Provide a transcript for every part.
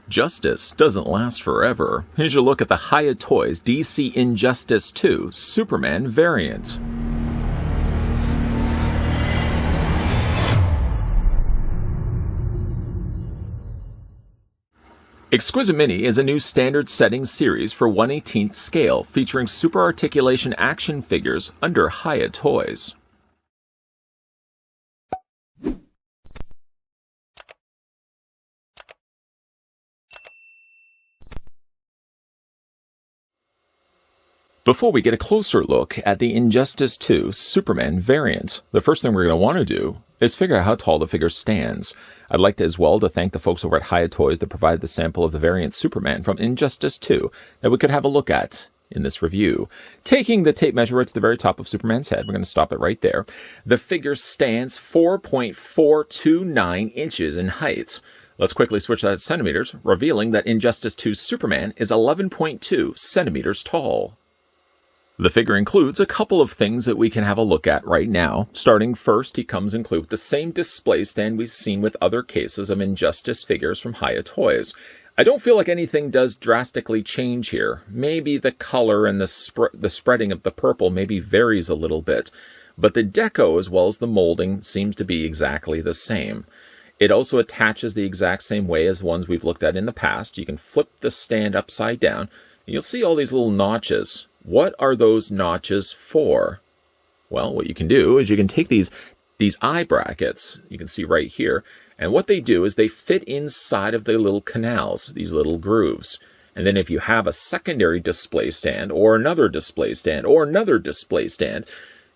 Justice doesn't last forever. Here's your look at the Hiya Toys DC Injustice 2 Superman variant. Exquisite Mini is a new standard setting series for 1/18th scale featuring super articulation action figures under Hiya Toys. Before we get a closer look at the Injustice 2 Superman variant, the first thing we're going to want to do is figure out how tall the figure stands. I'd like to as well to thank the folks over at Hiya Toys that provided the sample of the variant Superman from Injustice 2 that we could have a look at in this review. Taking the tape measure right to the very top of Superman's head, we're going to stop it right there. The figure stands 4.429 inches in height. Let's quickly switch that to centimeters, revealing that Injustice 2 Superman is 11.2 centimeters tall. The figure includes a couple of things that we can have a look at right now. Starting first, he comes included with the same display stand we've seen with other cases of Injustice figures from Hiya Toys. I don't feel like anything does drastically change here. Maybe the color and the spreading of the purple maybe varies a little bit, but the deco as well as the molding seems to be exactly the same. It also attaches the exact same way as ones we've looked at in the past. You can flip the stand upside down, and you'll see all these little notches. What are those notches for? Well, what you can do is you can take these eye brackets, you can see right here, and what they do is they fit inside of the little canals, these little grooves. And then if you have a secondary display stand, or another display stand, or another display stand,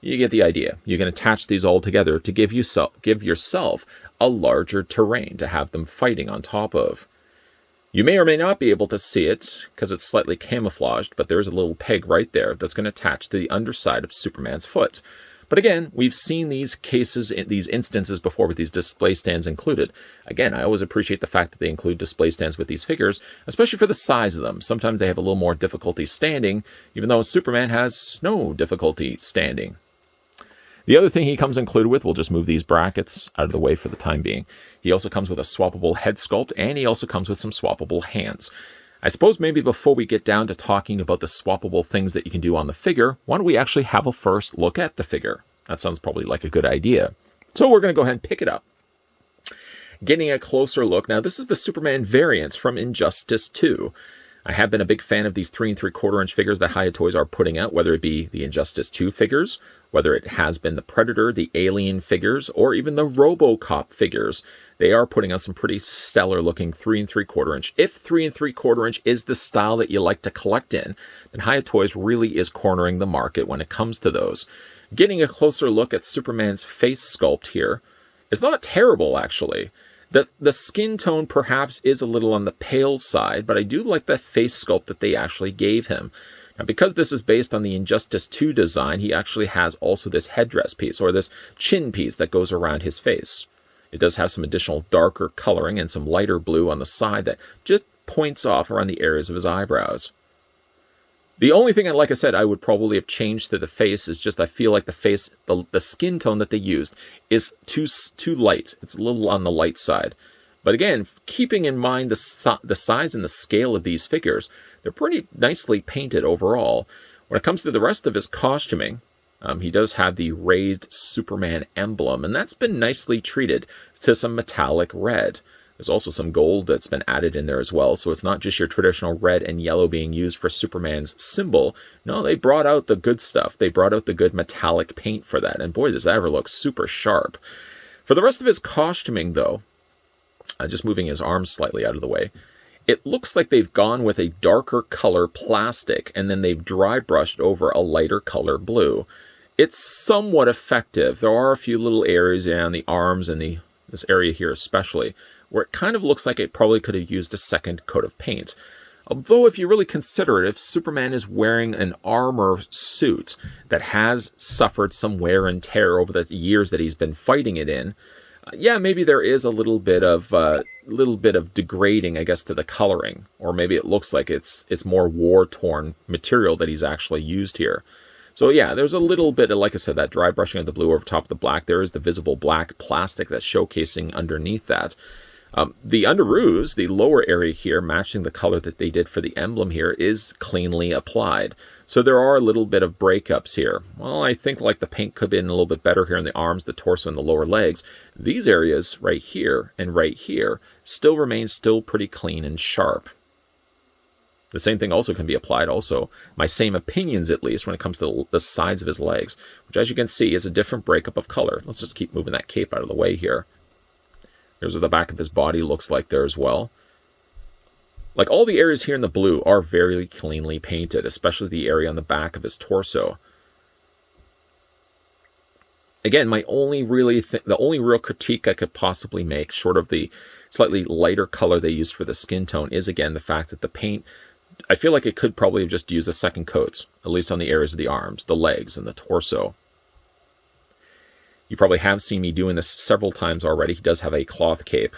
you get the idea. You can attach these all together to give yourself a larger terrain to have them fighting on top of. You may or may not be able to see it because it's slightly camouflaged, but there's a little peg right there that's going to attach to the underside of Superman's foot. But again, we've seen these cases, these instances before with these display stands included. Again, I always appreciate the fact that they include display stands with these figures, especially for the size of them. Sometimes they have a little more difficulty standing, even though Superman has no difficulty standing. The other thing he comes included with, we'll just move these brackets out of the way for the time being. He also comes with a swappable head sculpt, and he also comes with some swappable hands. I suppose maybe before we get down to talking about the swappable things that you can do on the figure, why don't we actually have a first look at the figure? That sounds probably like a good idea. So we're going to go ahead and pick it up. Getting a closer look. Now, this is the Superman variants from Injustice 2. I have been a big fan of these 3 3/4 inch figures that Hiya Toys are putting out, whether it be the Injustice 2 figures, whether it has been the Predator, the Alien figures, or even the RoboCop figures. They are putting out some pretty stellar looking 3 3/4 inch. If 3 3/4 inch is the style that you like to collect in, then Hiya Toys really is cornering the market when it comes to those. Getting a closer look at Superman's face sculpt here, it's not terrible actually. The skin tone perhaps is a little on the pale side, but I do like the face sculpt that they actually gave him. Now, because this is based on the Injustice 2 design, he actually has also this headdress piece, or this chin piece that goes around his face. It does have some additional darker coloring and some lighter blue on the side that just points off around the areas of his eyebrows. The only thing, like I said, I would probably have changed to the face is just I feel like the face, the skin tone that they used is too light. It's a little on the light side. But again, keeping in mind the size and the scale of these figures, they're pretty nicely painted overall. When it comes to the rest of his costuming, he does have the raised Superman emblem, and that's been nicely treated to some metallic red. There's also some gold that's been added in there as well, so it's not just your traditional red and yellow being used for Superman's symbol. No, they brought out the good stuff. They brought out the good metallic paint for that, and boy, does that ever look super sharp. For the rest of his costuming, though, just moving his arms slightly out of the way, it looks like they've gone with a darker color plastic, and then they've dry brushed over a lighter color blue. It's somewhat effective. There are a few little areas around the arms and this area here especially, where it kind of looks like it probably could have used a second coat of paint. Although if you really consider it, if Superman is wearing an armor suit that has suffered some wear and tear over the years that he's been fighting it in, yeah, maybe there is a little bit of degrading, I guess, to the coloring, or maybe it looks like it's more war-torn material that he's actually used here. So yeah, there's a little bit of, like I said, that dry brushing of the blue over top of the black. There is the visible black plastic that's showcasing underneath that. The underoos, the lower area here, matching the color that they did for the emblem here, is cleanly applied. So there are a little bit of breakups here. Well, I think like the paint could have been a little bit better here in the arms, the torso, and the lower legs. These areas right here and right here still remain pretty clean and sharp. The same thing also can be applied also, my same opinions at least, when it comes to the sides of his legs, which as you can see is a different breakup of color. Let's just keep moving that cape out of the way here. There's what the back of his body looks like there as well. Like all the areas here in the blue are very cleanly painted, especially the area on the back of his torso. Again, the only real critique I could possibly make, short of the slightly lighter color they used for the skin tone, is again the fact that the paint, I feel like it could probably have just used a second coat, at least on the areas of the arms, the legs, and the torso. You probably have seen me doing this several times already. He does have a cloth cape.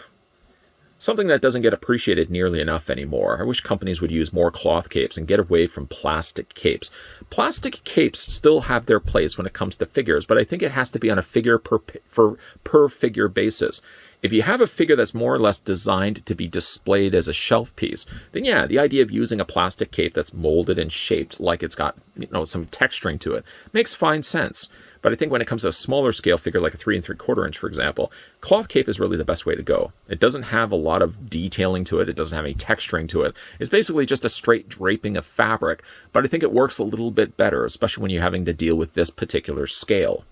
Something that doesn't get appreciated nearly enough anymore. I wish companies would use more cloth capes and get away from plastic capes. Plastic capes still have their place when it comes to figures, but I think it has to be on a figure per figure basis. If you have a figure that's more or less designed to be displayed as a shelf piece, then yeah, the idea of using a plastic cape that's molded and shaped like it's got, some texturing to it makes fine sense. But I think when it comes to a smaller scale figure like a 3 3/4 inch, for example, cloth cape is really the best way to go. It doesn't have a lot of detailing to it. It doesn't have any texturing to it. It's basically just a straight draping of fabric. But I think it works a little bit better, especially when you're having to deal with this particular scale.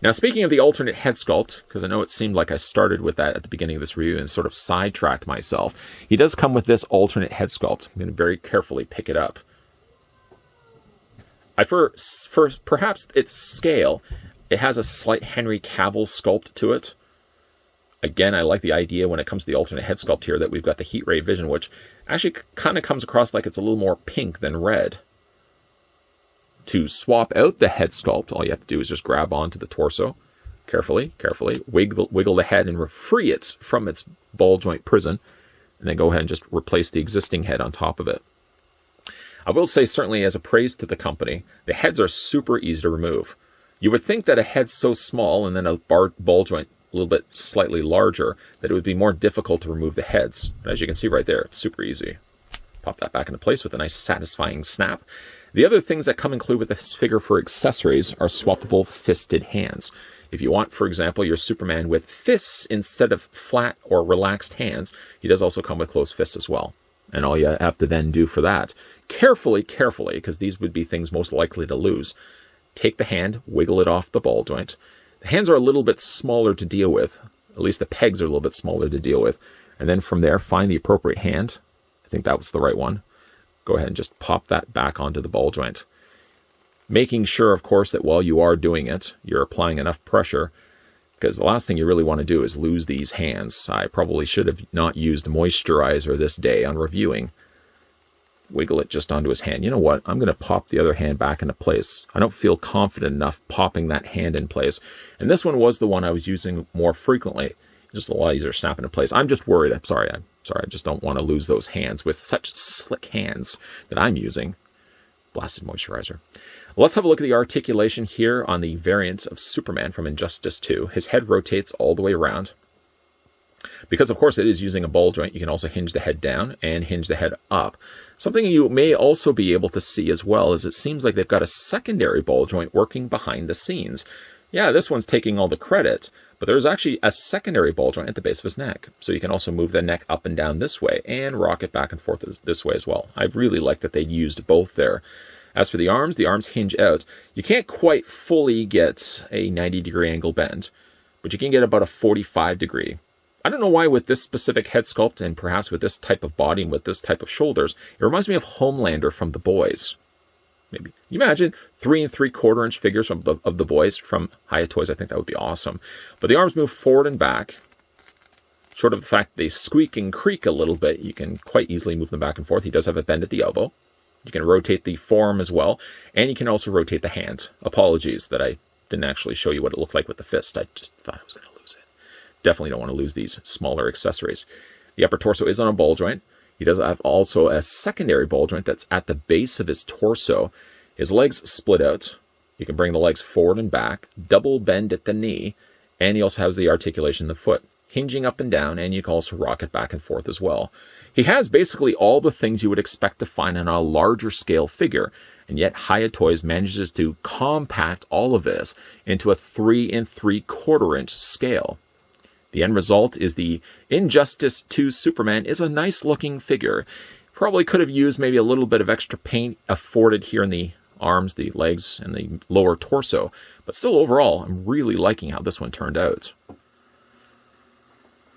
Now, speaking of the alternate head sculpt, because I know it seemed like I started with that at the beginning of this review and sort of sidetracked myself, he does come with this alternate head sculpt. I'm going to very carefully pick it up. For perhaps its scale, it has a slight Henry Cavill sculpt to it. Again, I like the idea when it comes to the alternate head sculpt here that we've got the heat ray vision, which actually kind of comes across like it's a little more pink than red. To swap out the head sculpt, all you have to do is just grab onto the torso, carefully, wiggle the head and free it from its ball joint prison, and then go ahead and just replace the existing head on top of it. I will say, certainly as a praise to the company, the heads are super easy to remove. You would think that a head so small and then a ball joint a little bit slightly larger, that it would be more difficult to remove the heads. But as you can see right there, it's super easy. Pop that back into place with a nice satisfying snap. The other things that come included with this figure for accessories are swappable fisted hands. If you want, for example, your Superman with fists instead of flat or relaxed hands, he does also come with closed fists as well. And all you have to then do for that, carefully, because these would be things most likely to lose, take the hand, wiggle it off the ball joint. The hands are a little bit smaller to deal with. At least the pegs are a little bit smaller to deal with. And then from there, find the appropriate hand. I think that was the right one. Go ahead and just pop that back onto the ball joint. Making sure, of course, that while you are doing it, you're applying enough pressure, because the last thing you really want to do is lose these hands. I probably should have not used moisturizer this day on reviewing. Wiggle it just onto his hand. You know what? I'm going to pop the other hand back into place. I don't feel confident enough popping that hand in place. And this one was the one I was using more frequently. Just a lot easier snapping in place. I'm just worried. I'm sorry. I just don't want to lose those hands with such slick hands that I'm using. Blasted moisturizer. Let's have a look at the articulation here on the variant of Superman from Injustice 2. His head rotates all the way around. Because, of course, it is using a ball joint, you can also hinge the head down and hinge the head up. Something you may also be able to see as well is it seems like they've got a secondary ball joint working behind the scenes. Yeah, this one's taking all the credit, but there's actually a secondary ball joint at the base of his neck. So you can also move the neck up and down this way and rock it back and forth this way as well. I really like that they used both there. As for the arms hinge out. You can't quite fully get a 90-degree angle bend, but you can get about a 45-degree. I don't know why with this specific head sculpt and perhaps with this type of body and with this type of shoulders, it reminds me of Homelander from The Boys. Maybe. You imagine 3 3/4 inch figures of the Boys from Hiya Toys. I think that would be awesome. But the arms move forward and back. Short of the fact they squeak and creak a little bit, you can quite easily move them back and forth. He does have a bend at the elbow. You can rotate the forearm as well, and you can also rotate the hand. Apologies that I didn't actually show you what it looked like with the fist. I just thought I was going to lose it. Definitely don't want to lose these smaller accessories. The upper torso is on a ball joint. He does have also a secondary ball joint that's at the base of his torso. His legs split out. You can bring the legs forward and back, double bend at the knee, and he also has the articulation in the foot. hinging up and down, and you can also rock it back and forth as well. He has basically all the things you would expect to find on a larger scale figure, and yet Hiya Toys manages to compact all of this into a 3 3/4 inch scale. The end result is the Injustice 2 Superman is a nice looking figure. Probably could have used maybe a little bit of extra paint afforded here in the arms, the legs, and the lower torso, but still overall, I'm really liking how this one turned out.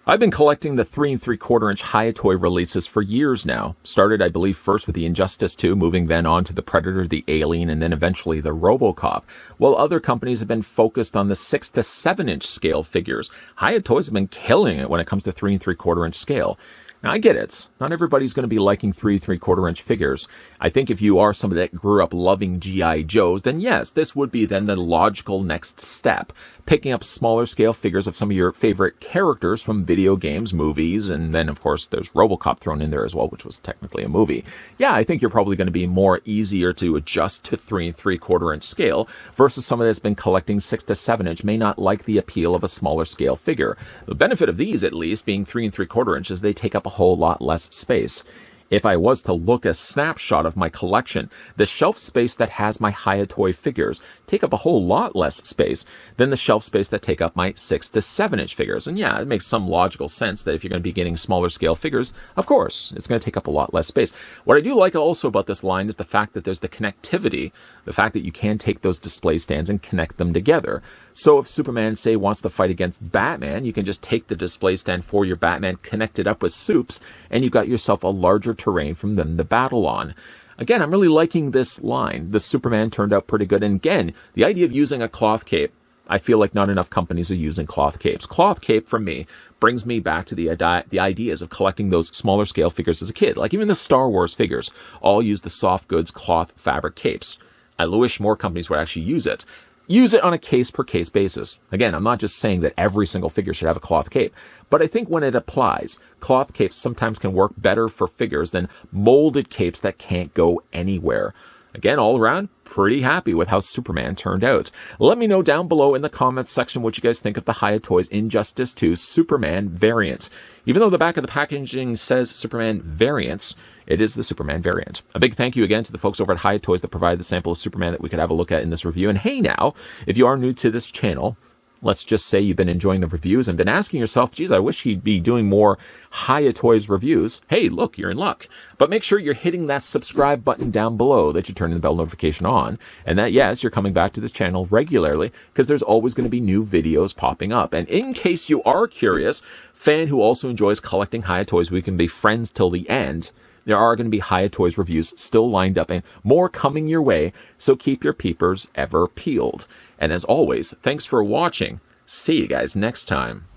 I've been collecting the 3 3/4 inch Hiya Toy releases for years now. Started, I believe, first with the Injustice 2, moving then on to the Predator, the Alien, and then eventually the RoboCop. While other companies have been focused on the 6 to 7 inch scale figures, Hiya Toys have been killing it when it comes to 3 3/4 inch scale. Now, I get it. Not everybody's going to be liking 3 3/4 inch figures. I think if you are somebody that grew up loving G.I. Joes, then yes, this would be then the logical next step. Picking up smaller scale figures of some of your favorite characters from video games, movies, and then, of course, there's RoboCop thrown in there as well, which was technically a movie. Yeah, I think you're probably going to be more easier to adjust to 3 3/4 inch scale versus someone that's been collecting 6 to 7 inch may not like the appeal of a smaller scale figure. The benefit of these, at least, being 3 3/4 inches, they take up a whole lot less space. If I was to look a snapshot of my collection, the shelf space that has my Hiya Toy figures take up a whole lot less space than the shelf space that take up my 6 to 7 inch figures. And yeah, it makes some logical sense that if you're going to be getting smaller scale figures, of course, it's going to take up a lot less space. What I do like also about this line is the fact that there's the connectivity, the fact that you can take those display stands and connect them together. So if Superman, say, wants to fight against Batman, you can just take the display stand for your Batman, connect it up with Supes, and you've got yourself a larger terrain from them to battle on. Again, I'm really liking this line. The Superman turned out pretty good. And again, the idea of using a cloth cape, I feel like not enough companies are using cloth capes. Cloth cape, for me, brings me back to the ideas of collecting those smaller scale figures as a kid. Like even the Star Wars figures all use the soft goods cloth fabric capes. I wish more companies would actually use it. Use it on a case-per-case basis. Again, I'm not just saying that every single figure should have a cloth cape, but I think when it applies, cloth capes sometimes can work better for figures than molded capes that can't go anywhere. Again, all around, pretty happy with how Superman turned out. Let me know down below in the comments section what you guys think of the Hiya Toys Injustice 2 Superman variant. Even though the back of the packaging says Superman variants, it is the Superman variant. A big thank you again to the folks over at Hiya Toys that provided the sample of Superman that we could have a look at in this review. And hey now, if you are new to this channel, let's just say you've been enjoying the reviews and been asking yourself, geez, I wish he'd be doing more Hiya Toys reviews. Hey, look, you're in luck. But make sure you're hitting that subscribe button down below, that you turn the bell notification on, and that, yes, you're coming back to this channel regularly because there's always going to be new videos popping up. And in case you are curious, fan who also enjoys collecting Hiya Toys, we can be friends till the end. There are going to be Hiya Toys reviews still lined up and more coming your way, so keep your peepers ever peeled. And as always, thanks for watching. See you guys next time.